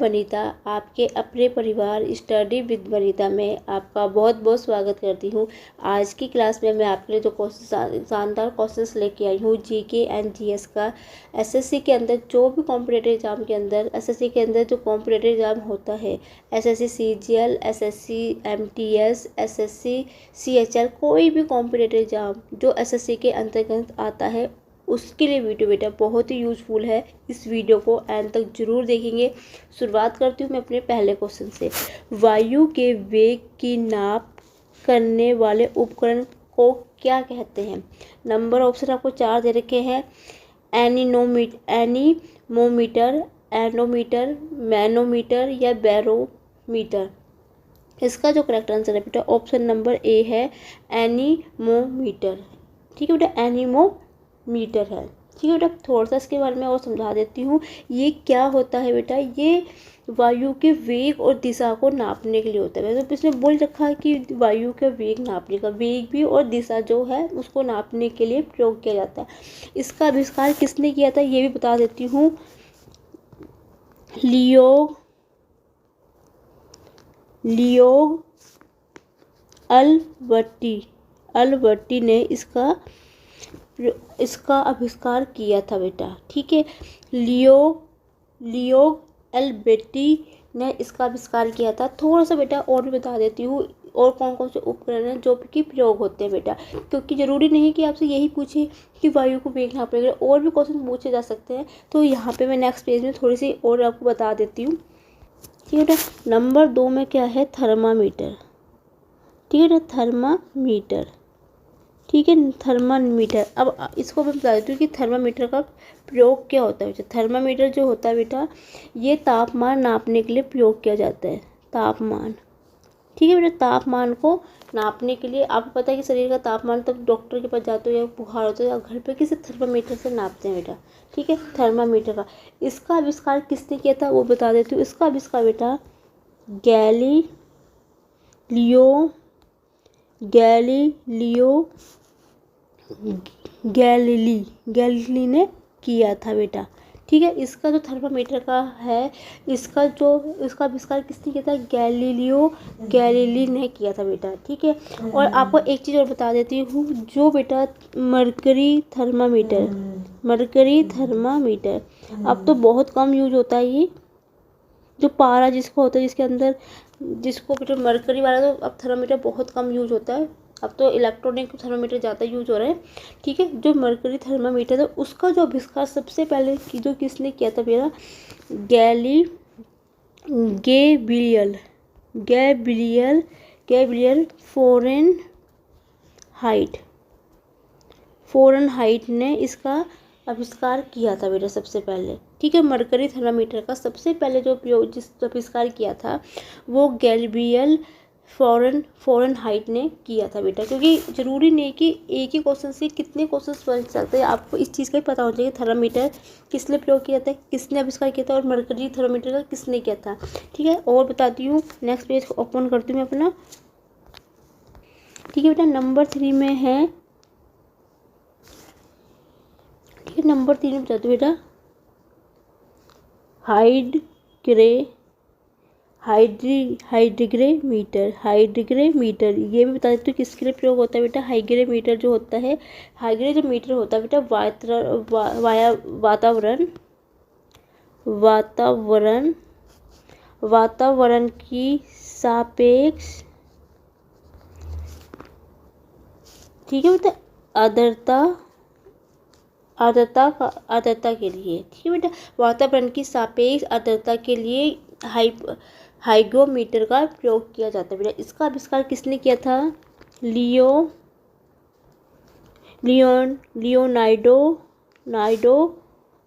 वनीता, आपके अपने परिवार स्टडी विद वनीता में आपका बहुत बहुत स्वागत करती हूँ। आज की क्लास में मैं आपके लिए जो क्वेश्चन शानदार क्वेश्चंस लेके आई हूँ जीके एंड जीएस का। एसएससी के अंदर जो भी कॉम्पिटिटिव एग्जाम के अंदर एसएससी के अंदर जो कॉम्पिटिटिव एग्जाम होता है, SSC CGL, SSC MTS, SSC CHL, कोई भी कॉम्पिटिटिव एग्जाम जो एसएससी के अंतर्गत आता है उसके लिए वीडियो बेटा बहुत ही यूज़फुल है। इस वीडियो को एंड तक जरूर देखेंगे। शुरुआत करती हूँ मैं अपने पहले क्वेश्चन से। वायु के वेग की नाप करने वाले उपकरण को क्या कहते हैं? नंबर ऑप्शन आपको 4 दे रखे हैं। एनीमोमीटर, एनोमीटर, मैनोमीटर या बैरोमीटर। इसका जो करेक्ट आंसर है बेटा ऑप्शन नंबर ए है एनीमोमीटर। ठीक है बेटा, एनीमोमीटर है। ठीक है बेटा, थोड़ा सा इसके बारे में और समझा देती हूँ। ये क्या होता है बेटा, ये वायु के वेग और दिशा को नापने के लिए होता है। तो इसने बोल रखा है कि वायु के वेग नापने का, वेग भी और दिशा जो है उसको नापने के लिए प्रयोग किया जाता है। इसका आविष्कार किसने किया था ये भी बता देती हूँ। लियोग अल्बर्टी ने इसका आविष्कार किया था बेटा। ठीक है, लियोग अल्बर्टी ने इसका आविष्कार किया था। थोड़ा सा बेटा और भी बता देती हूँ और कौन कौन से उपकरण हैं जो कि प्रयोग होते हैं बेटा, क्योंकि ज़रूरी नहीं कि आपसे यही पूछे कि वायु को वेग नापने के लिए, और भी क्वेश्चन पूछे जा सकते हैं। तो यहाँ पे मैं नेक्स्ट पेज में थोड़ी सी और आपको बता देती हूँ। ठीक है बेटा, नंबर 2 में क्या है? थर्मामीटर। ठीक है बेटा, थर्मामीटर। ठीक है, थर्मामीटर। अब इसको मैं बता देती हूँ कि थर्मामीटर का प्रयोग क्या होता है बेटा। थर्मामीटर जो होता है बेटा, ये तापमान नापने के लिए प्रयोग किया जाता है। तापमान, ठीक है बेटा, तापमान को नापने के लिए। आपको पता है कि शरीर का तापमान तब डॉक्टर के पास जाते हो या बुखार होता है या घर पे किसी थर्मामीटर से नापते हैं बेटा। ठीक है, थर्मामीटर का इसका आविष्कार किसने किया था वो बता देती हूँ। इसका आविष्कार बेटा गैलीली ने किया था बेटा। ठीक है, इसका जो थर्मामीटर का है, इसका आविष्कार किसने किया था? गैलीली ने किया था बेटा। ठीक है, और आपको एक चीज़ और बता देती हूँ, जो बेटा मरकरी थर्मामीटर अब तो बहुत कम यूज होता है। ये जो पारा जिसको होता है, जिसके अंदर जिसको बेटा मरकरी वाला, तो अब थर्मामीटर बहुत कम यूज होता है। अब तो इलेक्ट्रॉनिक थर्मामीटर ज़्यादा यूज हो रहे हैं। ठीक है, जो मरकरी थर्मामीटर था उसका जो आविष्कार सबसे पहले जो किसने किया था मेरा? गैब्रियल फ़ारेनहाइट ने इसका आविष्कार किया था बेटा सबसे पहले। ठीक है, मरकरी थर्मामीटर का सबसे पहले जो प्रयोग जिस आविष्कार किया था वो गैब्रियल फ़ारेनहाइट ने किया था बेटा। क्योंकि ज़रूरी नहीं कि एक ही क्वेश्चन से कितने क्वेश्चन बन सकते हैं, आपको इस चीज़ का ही पता होना चाहिए थर्मामीटर किसने प्रयोग किया था, किसने आविष्कार किया था, और मरकरी थर्मामीटर का किसने किया था। ठीक है, और बताती हूँ। नेक्स्ट पेज को ओपन करती हूँ मैं अपना। ठीक है बेटा, नंबर 3 में है। ठीक है, नंबर 3 में बताती हूँ बेटा हाइग्रोमीटर। ये भी बता देती हूँ किसके लिए प्रयोग होता है बेटा। हाइग्रोमीटर जो होता है, हाइग्रोमीटर होता है बेटा वातावरण की सापेक्ष, ठीक है बेटा, आर्द्रता के लिए। ठीक है बेटा, वातावरण की सापेक्ष आर्द्रता के लिए हाइग्रोमीटर का प्रयोग किया जाता है बेटा। इसका आविष्कार किसने किया था? लियोनार्डो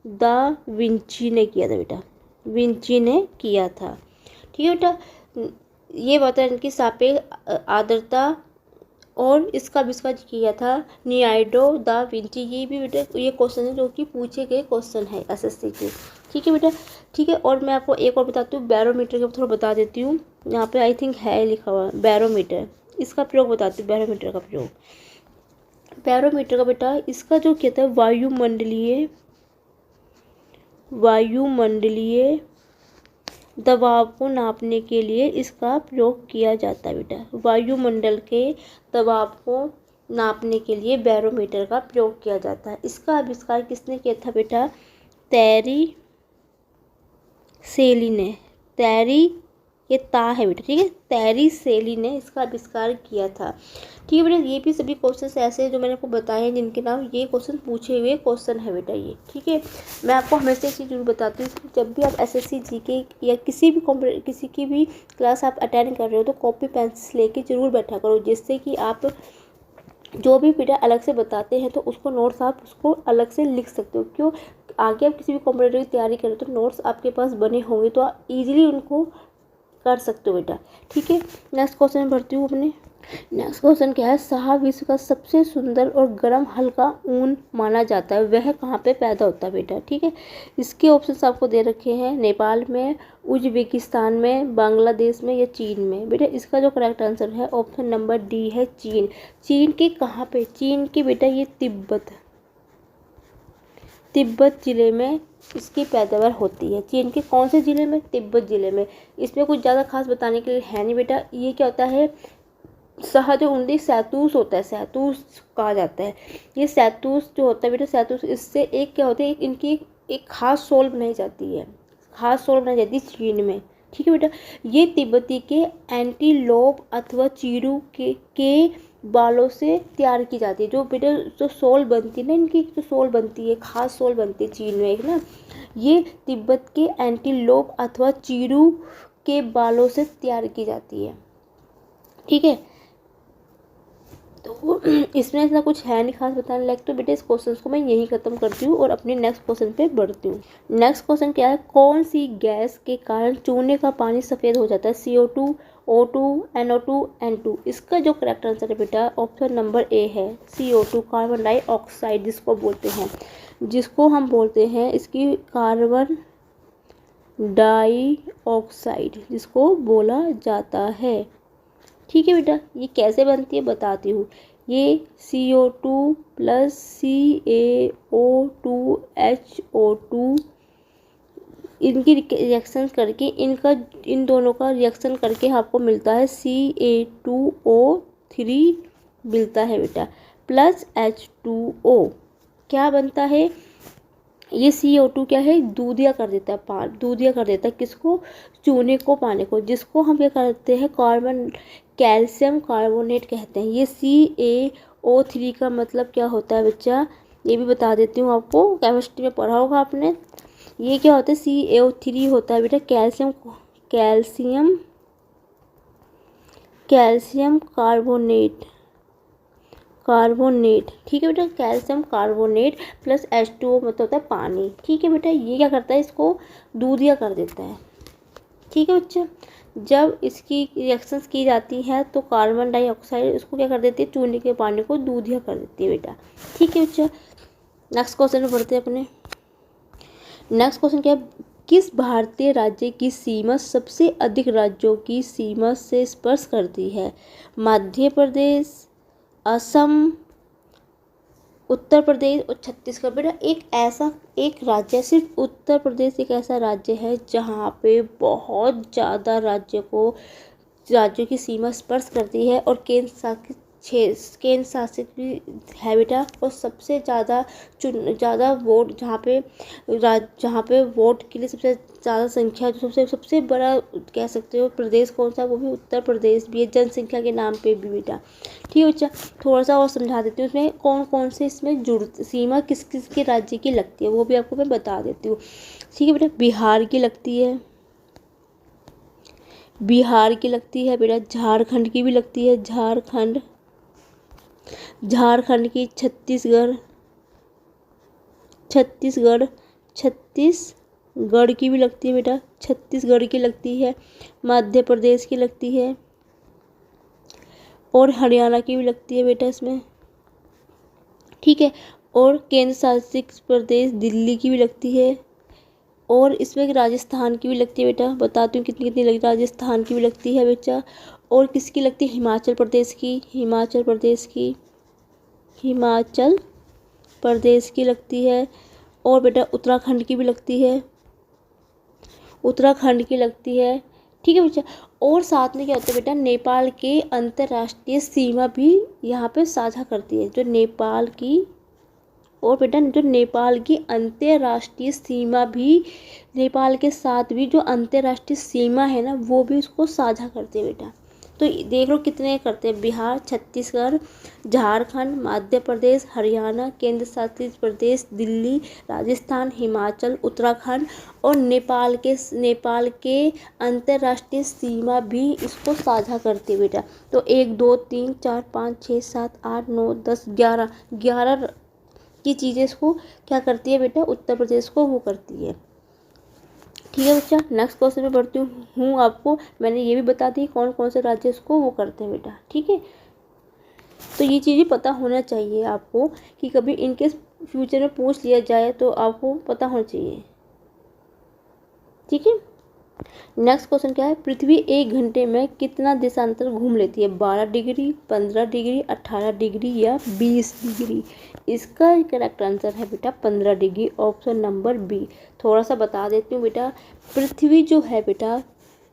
दा विंची ने किया था बेटा। विंची ने किया था। ठीक है बेटा, ये वातावरण की सापेक्ष आर्द्रता और इसका आविष्कार किया था लियोनार्डो दा विंची। ये भी बेटा ये क्वेश्चन है जो कि पूछे गए क्वेश्चन है एसएससी के। ठीक है बेटा, ठीक है, और मैं आपको एक और बताती हूँ। बैरोमीटर का थोड़ा बता देती हूँ। यहाँ पे आई थिंक है लिखा हुआ बैरोमीटर, इसका प्रयोग बताती हूँ। बैरोमीटर का बेटा इसका जो कहता है वायुमंडलीय दबाव को नापने के लिए इसका प्रयोग किया जाता है बेटा। वायुमंडल के दबाव को नापने के लिए बैरोमीटर का प्रयोग किया जाता है। इसका आविष्कार किसने किया था बेटा? तेरी सेली ने। तेरी ये ता है बेटा, ठीक है, तेरी सेली ने इसका आविष्कार किया था। ठीक है बेटा, ये भी सभी क्वेश्चन ऐसे हैं जो मैंने आपको बताए हैं जिनके नाम ये क्वेश्चन पूछे हुए क्वेश्चन है बेटा ये। ठीक है, मैं आपको हमेशा एक चीज़ जरूर बताती हूँ कि जब भी आप एसएससी जीके या किसी की भी क्लास आप अटेंड कर रहे हो तो कॉपी पेंसिल लेके जरूर बैठा करो, जिससे कि आप जो भी बेटा अलग से बताते हैं तो उसको नोट्स आप उसको अलग से लिख सकते हो। क्यों? आगे आप किसी भी कॉम्पिटिटिव की तैयारी करें तो नोट्स आपके पास बने होंगे तो आप ईजिली उनको कर सकते हो बेटा। ठीक है, नेक्स्ट क्वेश्चन बढ़ती हूँ अपने। नेक्स्ट क्वेश्चन क्या है? साहा विश्व का सबसे सुंदर और गर्म हल्का ऊन माना जाता है, वह कहाँ पे पैदा होता है बेटा? ठीक है, इसके ऑप्शंस आपको दे रखे हैं, नेपाल में, उज्बेकिस्तान में, बांग्लादेश में या चीन में। बेटा इसका जो करेक्ट आंसर है ऑप्शन नंबर डी है, चीन। चीन के कहाँ पे? चीन के बेटा ये तिब्बत ज़िले में इसकी पैदावार होती है। चीन के कौन से ज़िले में? तिब्बत ज़िले में। इसमें कुछ ज़्यादा खास बताने के लिए है नहीं बेटा। ये क्या होता है? शहद जो उनकी सैतूस होता है, सैतूस कहा जाता है। ये सैतूस जो होता है बेटा, सैतूस, इससे एक क्या होता है, इनकी एक खास सोल बनाई जाती है, खास सोल बनाई जाती है चीन में। ठीक है बेटा, ये तिब्बती के एंटीलोप अथवा चीरू के बालों से तैयार की जाती है। जो बेटा जो सोल बनती है ना, इनकी जो सोल बनती है, खास सोल बनती है चीन में एक ना, ये तिब्बत के एंटीलोप अथवा चीरू के बालों से तैयार की जाती है। ठीक है, तो इसमें इतना कुछ है नहीं खास बताने लायक, तो बेटा इस क्वेश्चन को मैं यहीं ख़त्म करती हूँ और अपने नेक्स्ट क्वेश्चन पे बढ़ती हूँ। नेक्स्ट क्वेश्चन क्या है? कौन सी गैस के कारण चूने का पानी सफ़ेद हो जाता है? CO2, O2, NO2, N2। इसका जो करेक्ट आंसर है बेटा ऑप्शन नंबर ए है, CO2, कार्बन डाइऑक्साइड जिसको हम बोलते हैं इसकी कार्बन डाइऑक्साइड जिसको बोला जाता है। ठीक है बेटा, ये कैसे बनती है बताती हूँ। ये CO2 प्लस CaO2HO2 इनकी रिएक्शन करके इन दोनों का रिएक्शन करके आपको मिलता है CA2O3 मिलता है बेटा, प्लस H2O। क्या बनता है? ये CO2 क्या है? दूधिया कर देता है, दूधिया कर देता है किसको? चूने को, पानी को, जिसको हम क्या करते हैं कैल्शियम कार्बोनेट कहते हैं। ये CaO3 का मतलब क्या होता है बच्चा? ये भी बता देती हूँ आपको, केमिस्ट्री में पढ़ा होगा आपने। ये क्या होता है? CaO3 होता है बेटा कैल्शियम कार्बोनेट। ठीक है बेटा, कैल्शियम कार्बोनेट प्लस H2O मतलब होता है पानी। ठीक है बेटा, ये क्या करता है? इसको दूधिया कर देता है। ठीक है बच्चा, जब इसकी रिएक्शंस की जाती है तो कार्बन डाइऑक्साइड इसको क्या कर देती है? चूने के पानी को दूधिया कर देती है बेटा। ठीक है बच्चा, नेक्स्ट क्वेश्चन में बढ़ते हैं अपने। नेक्स्ट क्वेश्चन क्या है? किस भारतीय राज्य की सीमा सबसे अधिक राज्यों की सीमा से स्पर्श करती है? मध्य प्रदेश, असम, उत्तर प्रदेश और छत्तीसगढ़। बेटा एक राज्य, सिर्फ उत्तर प्रदेश एक ऐसा राज्य है जहाँ पे बहुत ज़्यादा राज्यों की सीमा स्पर्श करती है और केंद्र शासित भी है बेटा। और सबसे ज़्यादा वोट जहाँ पे वोट के लिए सबसे ज़्यादा संख्या, जो सबसे बड़ा कह सकते हो प्रदेश कौन सा? वो भी उत्तर प्रदेश भी है, जनसंख्या के नाम पे भी बेटा। ठीक है बच्चा, थोड़ा सा और समझा देती हूँ इसमें कौन कौन से इसमें सीमा किस किस के राज्य की लगती है वो भी आपको मैं बता देती हूँ। ठीक है बेटा, बिहार की लगती है बेटा, झारखंड की भी लगती है, झारखंड की, छत्तीसगढ़ की भी लगती है बेटा, छत्तीसगढ़ की लगती है, मध्य प्रदेश की लगती है और हरियाणा की भी लगती है बेटा इसमें। ठीक है, और केंद्र शासित प्रदेश दिल्ली की भी लगती है और इसमें राजस्थान की भी लगती है बेटा। बताती हूँ कितनी कितनी लगी। राजस्थान की भी लगती है बच्चा। और किसकी लगती है? हिमाचल प्रदेश की लगती है। और बेटा उत्तराखंड की भी लगती है। उत्तराखंड की लगती है, ठीक है बच्चा। और साथ में क्या होता है बेटा, नेपाल के अंतर्राष्ट्रीय सीमा भी यहाँ पे साझा करती है, जो नेपाल की, और बेटा जो नेपाल की अंतर्राष्ट्रीय सीमा भी, नेपाल के साथ भी जो अंतर्राष्ट्रीय सीमा है ना, वो भी उसको साझा करती है बेटा। तो देख लो कितने करते हैं, बिहार, छत्तीसगढ़, झारखंड, मध्य प्रदेश, हरियाणा, केंद्र शासित प्रदेश दिल्ली, राजस्थान, हिमाचल, उत्तराखंड और नेपाल के अंतर्राष्ट्रीय सीमा भी इसको साझा करती है बेटा। तो 1 2 3 4 5 6 7 8 9 10 11 की चीज़ें इसको क्या करती है बेटा, उत्तर प्रदेश को वो करती है, ठीक है बच्चा। नेक्स्ट क्वेश्चन में बढ़ती हूँ आपको, मैंने ये भी बता दी कौन कौन से राज्य इसको वो करते हैं बेटा, ठीक है। तो ये चीज़ें पता होना चाहिए आपको कि कभी इनके फ्यूचर में पूछ लिया जाए तो आपको पता होना चाहिए, ठीक है। नेक्स्ट क्वेश्चन क्या है, पृथ्वी 1 घंटे में कितना देशांतर घूम लेती है, 12 डिग्री, 15 डिग्री, 18 डिग्री या 20 डिग्री। इसका करेक्ट आंसर है बेटा 15 डिग्री, ऑप्शन नंबर बी। थोड़ा सा बता देती हूँ बेटा, पृथ्वी जो है बेटा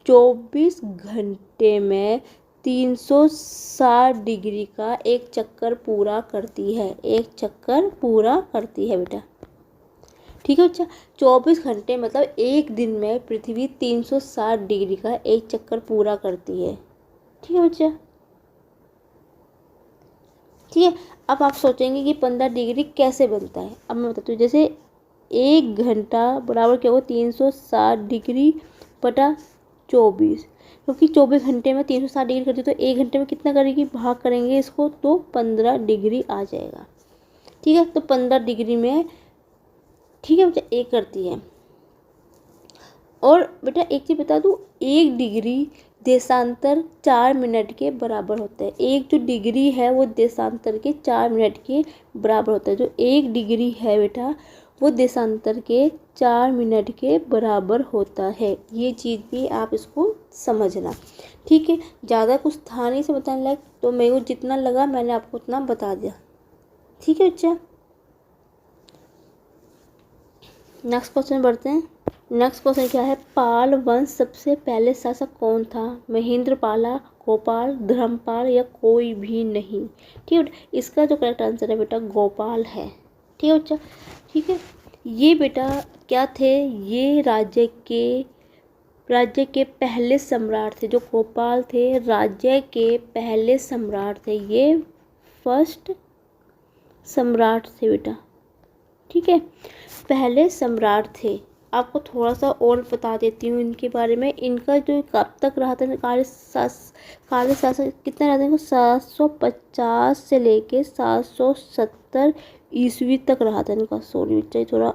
24 घंटे में 360 डिग्री का एक चक्कर पूरा करती है, एक चक्कर पूरा करती है बेटा, ठीक है बच्चा। 24 घंटे मतलब एक दिन में पृथ्वी 360 डिग्री का एक चक्कर पूरा करती है, ठीक है बच्चा, ठीक है। अब आप सोचेंगे कि 15 डिग्री कैसे बनता है, अब मैं बताती हूँ। जैसे 1 घंटा बराबर क्या होगा, 360 डिग्री बटा 24, क्योंकि 24 घंटे में 360 डिग्री करती है तो 1 घंटे में कितना करेगी, भाग करेंगे इसको तो 15 डिग्री आ जाएगा, ठीक है। तो 15 डिग्री में, ठीक है बेटा, एक करती है। और बेटा एक चीज़ बता दूँ, 1 डिग्री देशांतर 4 मिनट के बराबर होता है। एक जो डिग्री है वो देशांतर के 4 मिनट के बराबर होता है। जो 1 डिग्री है बेटा वो देशांतर के 4 मिनट के बराबर होता है। ये चीज़ भी आप इसको समझना, ठीक है। ज़्यादा कुछ था नहीं से बताने लायक, तो मेरे को जितना लगा मैंने आपको उतना बता दिया, ठीक है बच्चा। नेक्स्ट क्वेश्चन बढ़ते हैं। नेक्स्ट क्वेश्चन क्या है, पाल वंश सबसे पहले शासक कौन था, महेंद्रपाला, गोपाल, धर्मपाल या कोई भी नहीं, ठीक है। इसका जो करेक्ट आंसर है बेटा गोपाल है, ठीक है बच्चा, ठीक है। ये बेटा क्या थे, ये राज्य के पहले सम्राट थे, जो गोपाल थे राज्य के पहले सम्राट थे, ये फर्स्ट सम्राट थे बेटा, ठीक है, पहले सम्राट थे। आपको थोड़ा सा और बता देती हूँ इनके बारे में। इनका जो कब तक रहा था कार्य शासक कितना रहा था, 750 से लेके 770 ईस्वी तक रहा था इनका, सॉरी बेटा थोड़ा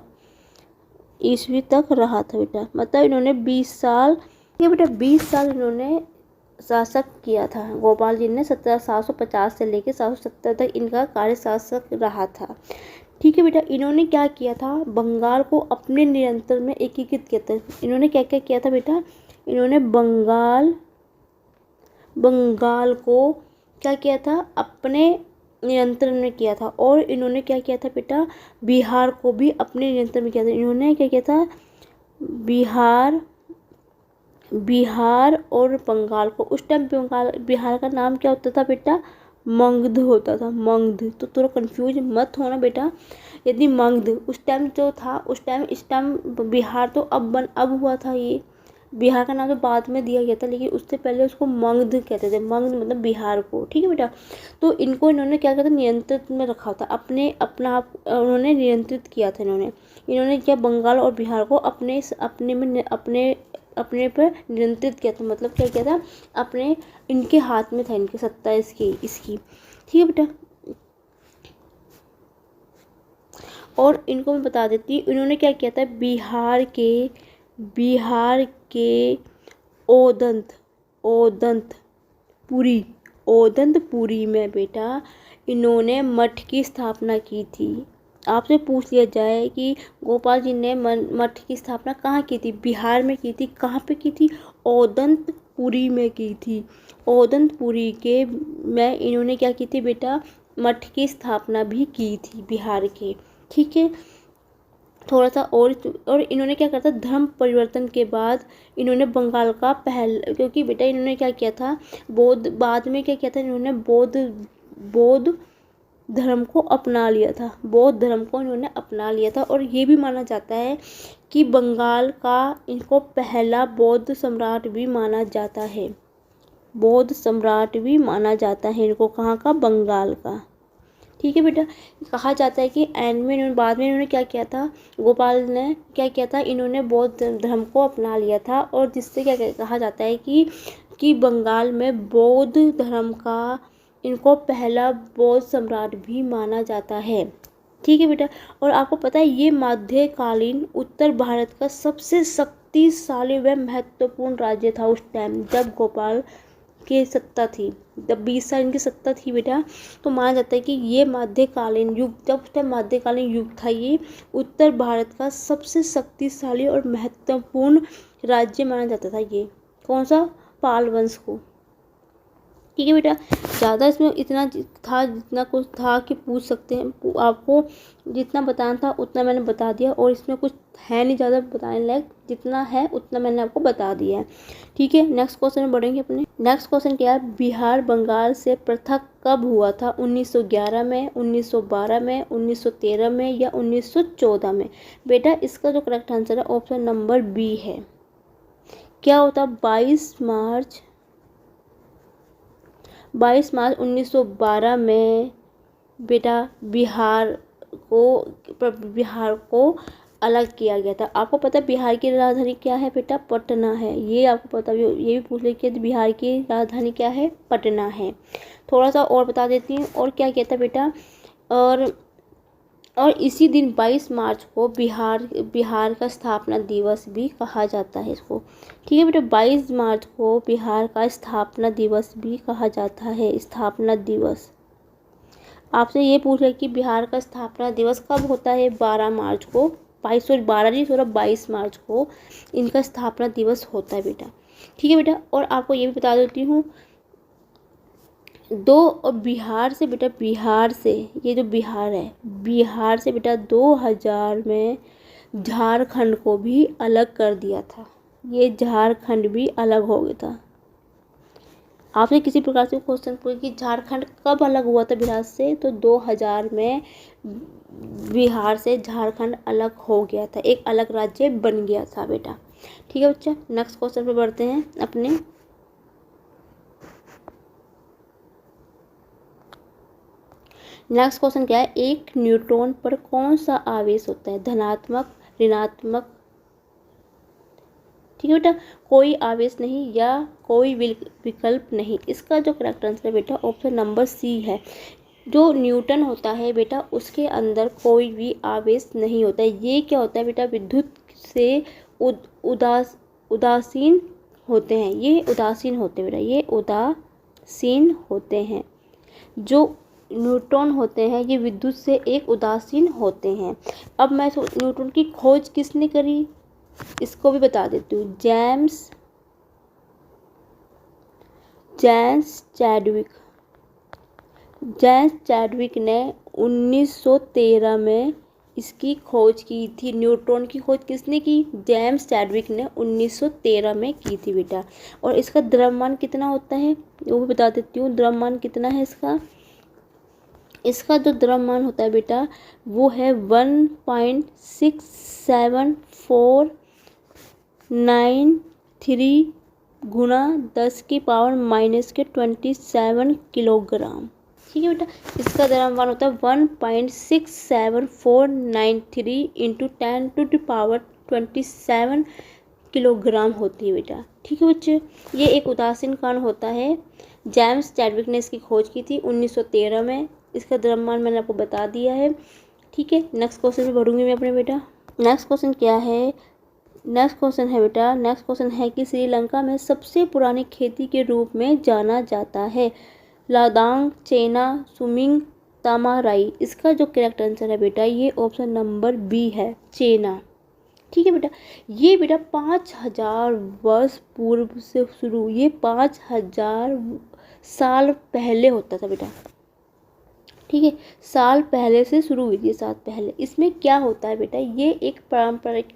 ईस्वी तक रहा था बेटा, मतलब इन्होंने 20 साल, ये बेटा 20 साल इन्होंने शासक किया था। गोपाल जी ने 750 से लेके 770 तक इनका कार्य शासक रहा था, ठीक है बेटा। इन्होंने क्या किया था, बंगाल को अपने नियंत्रण में एकीकृत किया था। इन्होंने क्या क्या किया था बेटा, इन्होंने बंगाल को क्या किया था, अपने नियंत्रण में किया था। और इन्होंने क्या किया था बेटा, बिहार को भी अपने नियंत्रण में किया था। इन्होंने क्या किया था, बिहार और बंगाल को, उस टाइम बिहार का नाम क्या होता था बेटा, मगध होता था, मगध। तो थोड़ा कंफ्यूज मत होना बेटा, यदि मगध उस टाइम जो था, उस टाइम इस टाइम बिहार तो अब हुआ था, ये बिहार का नाम तो बाद में दिया गया था, लेकिन उससे पहले उसको मगध कहते थे, मगध मतलब बिहार को, ठीक है बेटा। तो इन्होंने क्या किया था, नियंत्रित में रखा था, अपना आप उन्होंने नियंत्रित किया था। इन्होंने क्या, बंगाल और बिहार को अपने पर नियंत्रित किया था, मतलब क्या किया था, अपने इनके हाथ में था, इनकी सत्ता इसकी, ठीक है बेटा। और इनको मैं बता देती हूँ, इन्होंने क्या किया था, बिहार के ओदंतपुरी में बेटा इन्होंने मठ की स्थापना की थी। आपसे पूछ लिया जाए कि गोपाल जी ने मठ की स्थापना कहाँ की थी, बिहार में की थी, कहाँ पे की थी, ओदंतपुरी में की थी। ओदंतपुरी के में इन्होंने क्या की थी बेटा, मठ की स्थापना भी की थी बिहार के, ठीक है। थोड़ा सा और इन्होंने क्या करा था, धर्म परिवर्तन के बाद इन्होंने बंगाल का क्योंकि बेटा इन्होंने क्या किया था, बाद में क्या किया था, इन्होंने बौद्ध धर्म को अपना लिया था, बौद्ध धर्म को इन्होंने अपना लिया था। और ये भी माना जाता है कि बंगाल का इनको पहला बौद्ध सम्राट भी माना जाता है, बौद्ध सम्राट भी माना जाता है इनको, कहाँ का, बंगाल का। ठीक है बेटा, कहा जाता है कि एंड में बाद में इन्होंने क्या किया था, गोपाल ने क्या किया था, इन्होंने बौद्ध धर्म को अपना लिया था, और जिससे क्या कहा जाता है कि बंगाल में बौद्ध धर्म का इनको पहला बौद्ध सम्राट भी माना जाता है। ठीक है बेटा, और आपको पता है ये मध्यकालीन उत्तर भारत का सबसे शक्तिशाली व महत्वपूर्ण राज्य था उस टाइम, जब गोपाल की सत्ता थी, जब 20 साल इनकी सत्ता थी बेटा। तो माना जाता है कि ये मध्यकालीन युग, जब उस टाइम मध्यकालीन युग था, ये उत्तर भारत का सबसे शक्तिशाली और महत्वपूर्ण राज्य माना जाता था। ये कौन सा, पाल वंश को। ठीक है बेटा, ज़्यादा इसमें इतना था, जितना कुछ था कि पूछ सकते हैं, आपको जितना बताना था उतना मैंने बता दिया, और इसमें कुछ है नहीं ज़्यादा बताने लायक, जितना है उतना मैंने आपको बता दिया है। ठीक है, नेक्स्ट क्वेश्चन में बढ़ेंगे अपने। नेक्स्ट क्वेश्चन क्या है, बिहार बंगाल से पृथक कब हुआ था, 1911 में, 1912 में, 1913 में या 1914 में। बेटा इसका जो करेक्ट आंसर है ऑप्शन नंबर बी है। क्या होता, 22 मार्च 1912 में बेटा बिहार को अलग किया गया था। आपको पता है बिहार की राजधानी क्या है बेटा, पटना है। ये आपको पता, ये भी पूछ ले कि बिहार की राजधानी क्या है, पटना है। थोड़ा सा और बता देती हूँ, और क्या कहता है बेटा, और इसी दिन 22 मार्च को बिहार का स्थापना दिवस भी कहा जाता है इसको। ठीक है बेटा, 22 मार्च को बिहार का स्थापना दिवस भी कहा जाता है, स्थापना दिवस। आपसे ये पूछ रहे कि बिहार का स्थापना दिवस कब होता है, 12 मार्च को, 22 मार्च को इनका स्थापना दिवस होता है बेटा। ठीक है बेटा, और आपको ये भी बता देती हूँ, और बिहार से बेटा, बिहार से, ये जो बिहार है, बिहार से बेटा 2000 में झारखंड को भी अलग कर दिया था। ये झारखंड भी अलग हो गया था। आपने किसी प्रकार से क्वेश्चन पूछा कि झारखंड कब अलग हुआ था बिहार से, तो 2000 में बिहार से झारखंड अलग हो गया था, एक अलग राज्य बन गया था बेटा। ठीक है बच्चा, नेक्स्ट क्वेश्चन पे बढ़ते हैं अपने। नेक्स्ट क्वेश्चन क्या है, एक न्यूट्रॉन पर कौन सा आवेश होता है, धनात्मक, ऋणात्मक। ठीक है बेटा, कोई आवेश नहीं या कोई विकल्प नहीं। इसका जो करेक्ट आंसर है बेटा ऑप्शन नंबर सी है। जो न्यूटन होता है बेटा, उसके अंदर कोई भी आवेश नहीं होता है। ये क्या होता है बेटा, विद्युत से उदासीन होते हैं, ये उदासीन होते हैं बेटा, ये उदासीन होते हैं। जो न्यूट्रॉन होते हैं ये विद्युत से एक उदासीन होते हैं। अब मैं न्यूट्रॉन की खोज किसने करी, इसको भी बता देती हूँ, जेम्स चैडविक ने 1913 में इसकी खोज की थी। न्यूट्रॉन की खोज किसने की, जेम्स चैडविक ने 1913 में की थी बेटा। और इसका द्रव्यमान कितना होता है वो भी बता देती हूँ, द्रव्यमान कितना है इसका जो द्रव्यमान होता है बेटा वो है 1.6749 गुना 10⁻⁻27 किलोग्राम। ठीक है बेटा, इसका द्रव्यमान होता है 1.6749 इंटू 10⁻27 किलोग्राम होती है बेटा। ठीक है बच्चे, ये एक उदासीन कण होता है। जेम्स चैडविक ने इसकी खोज की थी 1913 में। इसका द्रव्यमान मैंने आपको बता दिया है। ठीक है, नेक्स्ट क्वेश्चन पे बढ़ूंगी मैं अपने बेटा। नेक्स्ट क्वेश्चन क्या है, नेक्स्ट क्वेश्चन है कि श्रीलंका में सबसे पुरानी खेती के रूप में जाना जाता है लादांग, चेना, सुमिंग, तामाराई। इसका जो करेक्ट आंसर है बेटा ये ऑप्शन नंबर बी है, चेना। ठीक है बेटा, ये बेटा 5000 वर्ष पूर्व से शुरू, ये 5000 साल पहले होता था बेटा। ठीक है, साल पहले से शुरू हुई थी, साल पहले। इसमें क्या होता है बेटा, ये एक पारंपरिक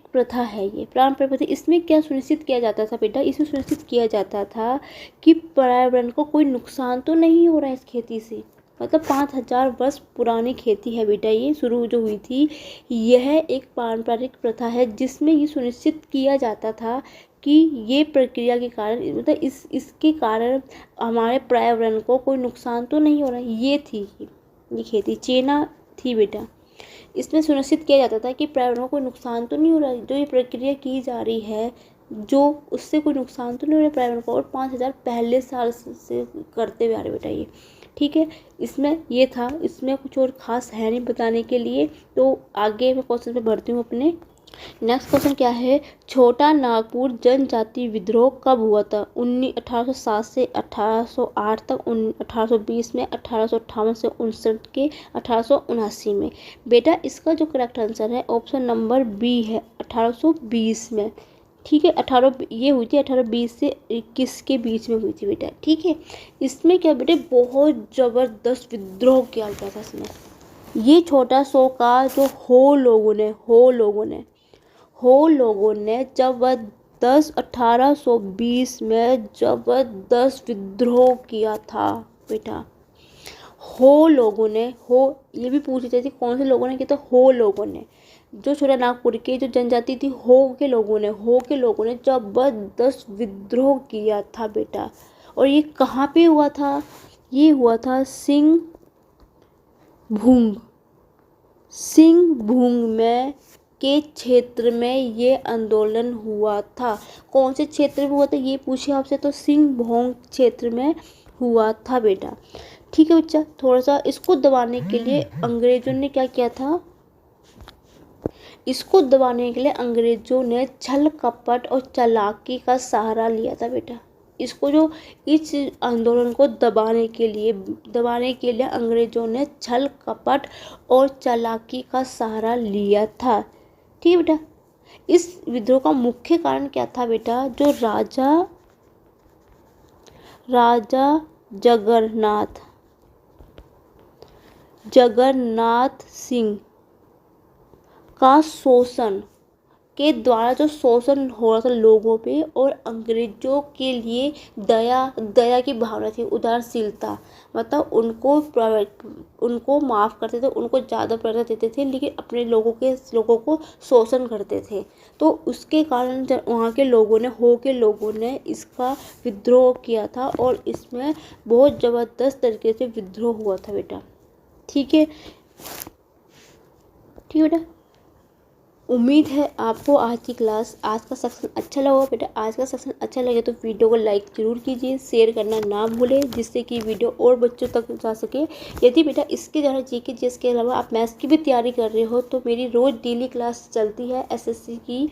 प्रथा है। ये पारंपरिक प्रथा, इसमें क्या सुनिश्चित किया जाता था बेटा, इसमें सुनिश्चित किया जाता था कि पर्यावरण को कोई नुकसान तो नहीं हो रहा है इस खेती से। मतलब 5000 वर्ष पुरानी खेती है बेटा, ये शुरू जो हुई थी, यह एक पारंपरिक प्रथा है जिसमें ये सुनिश्चित किया जाता था कि ये प्रक्रिया के कारण, मतलब इसके कारण हमारे पर्यावरण को कोई नुकसान तो नहीं हो रहा है। ये थी ये खेती चेना थी बेटा। इसमें सुनिश्चित किया जाता था कि पर्यावरण को कोई नुकसान तो नहीं हो रहा है, जो ये प्रक्रिया की जा रही है जो उससे कोई नुकसान तो नहीं हो रहा है पर्यावरण को। और 5000 पहले साल से करते हुए आ रहे बेटा ये, ठीक है। इसमें ये था, इसमें कुछ और ख़ास है नहीं बताने के लिए। तो आगे मैं क्वेश्चन पे बढ़ती हूँ अपने। नेक्स्ट क्वेश्चन क्या है, छोटा नागपुर जनजाति विद्रोह कब हुआ था? 1807 से 1808 तक, 1820 में, 1858 से 59 के 1879 में। बेटा इसका जो करेक्ट आंसर है ऑप्शन नंबर बी है, 1820 में। ठीक है, 18 ये हुई थी 1820 से 21 के बीच में हुई थी बेटा, ठीक है। इसमें क्या बेटे, बहुत ज़बरदस्त विद्रोह किया गया था इसमें। ये छोटा सो का जो हो लोगों ने जबरदस्त 1820 में जबरदस्त विद्रोह किया था बेटा। हो लोगों ने, हो ये भी पूछ रही थी कौन से लोगों ने किया, तो हो लोगों ने, जो छोटा नागपुर की जो जनजाति थी, हो के लोगों ने जबरदस्त विद्रोह किया था बेटा। और ये कहाँ पे हुआ था? ये हुआ था सिंहभूम में के क्षेत्र में ये आंदोलन हुआ था। कौन से क्षेत्र में हुआ था ये पूछे आपसे, तो सिंहभूम क्षेत्र में हुआ था बेटा, ठीक है बच्चा। थोड़ा सा इसको दबाने के लिए अंग्रेजों ने क्या किया था, इसको दबाने के लिए अंग्रेजों ने छल कपट और चालाकी का सहारा लिया था बेटा। इसको जो इस आंदोलन को दबाने के लिए अंग्रेजों ने छल कपट और चालाकी का सहारा लिया था, ठीक है बेटा। इस विद्रोह का मुख्य कारण क्या था बेटा, जो राजा जगन्नाथ सिंह का शोषण के द्वारा जो शोषण हो रहा था लोगों पे, और अंग्रेजों के लिए दया की भावना थी, उदारशीलता, मतलब उनको माफ़ करते थे, उनको ज़्यादा प्रायोरिटी देते थे, लेकिन अपने लोगों को शोषण करते थे। तो उसके कारण वहाँ के लोगों ने इसका विद्रोह किया था, और इसमें बहुत ज़बरदस्त तरीके से विद्रोह हुआ था बेटा, ठीक है बेटा। उम्मीद है आपको आज का सेक्शन अच्छा लगा बेटा। आज का सेक्शन अच्छा लगे तो वीडियो को लाइक ज़रूर कीजिए, शेयर करना ना भूलें, जिससे कि वीडियो और बच्चों तक जा सके। यदि बेटा इसके द्वारा जीके जीएस के अलावा आप मैथ्स की भी तैयारी कर रहे हो, तो मेरी रोज़ डेली क्लास चलती है एसएससी की।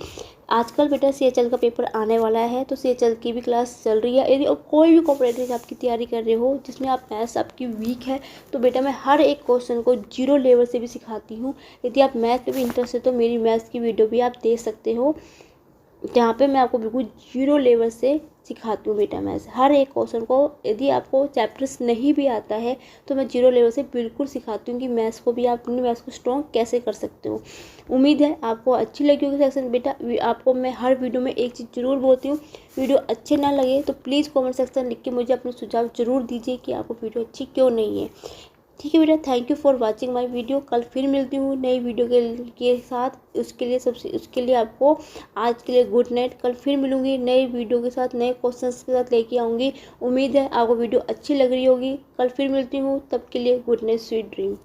आजकल बेटा सीएचएल का पेपर आने वाला है, तो सीएचएल की भी क्लास चल रही है। यदि कोई भी कॉम्पिटिटिव आपकी तैयारी कर रहे हो जिसमें आप मैथ्स आपकी वीक है, तो बेटा मैं हर एक क्वेश्चन को 0 लेवल से भी सिखाती हूँ। यदि आप मैथ्स में भी इंटरेस्ट है तो मेरी मैथ्स की वीडियो भी आप देख सकते हो, जहाँ पे मैं आपको बिल्कुल 0 लेवल से सिखाती हूँ बेटा मैथ्स। हर एक क्वेश्चन को, यदि आपको चैप्टर्स नहीं भी आता है तो मैं 0 लेवल से बिल्कुल सिखाती हूँ कि मैथ्स को भी आप अपनी मैथ्स को स्ट्रॉन्ग कैसे कर सकते हो। उम्मीद है आपको अच्छी लगी होगी सेक्शन बेटा। आपको मैं हर वीडियो में एक चीज़ जरूर बोलती हूँ, वीडियो अच्छे ना लगे तो प्लीज़ कमेंट सेक्शन लिख के मुझे अपने सुझाव जरूर दीजिए कि आपको वीडियो अच्छी क्यों नहीं है, ठीक है बेटा। Thank you for watching my video. कल फिर मिलती हूँ नई वीडियो के साथ। उसके लिए आपको आज के लिए गुड नाइट। कल फिर मिलूँगी नई वीडियो के साथ, नए क्वेश्चंस के साथ लेके आऊँगी। उम्मीद है आपको वीडियो अच्छी लग रही होगी। कल फिर मिलती हूँ, तब के लिए गुड नाइट, स्वीट ड्रीम।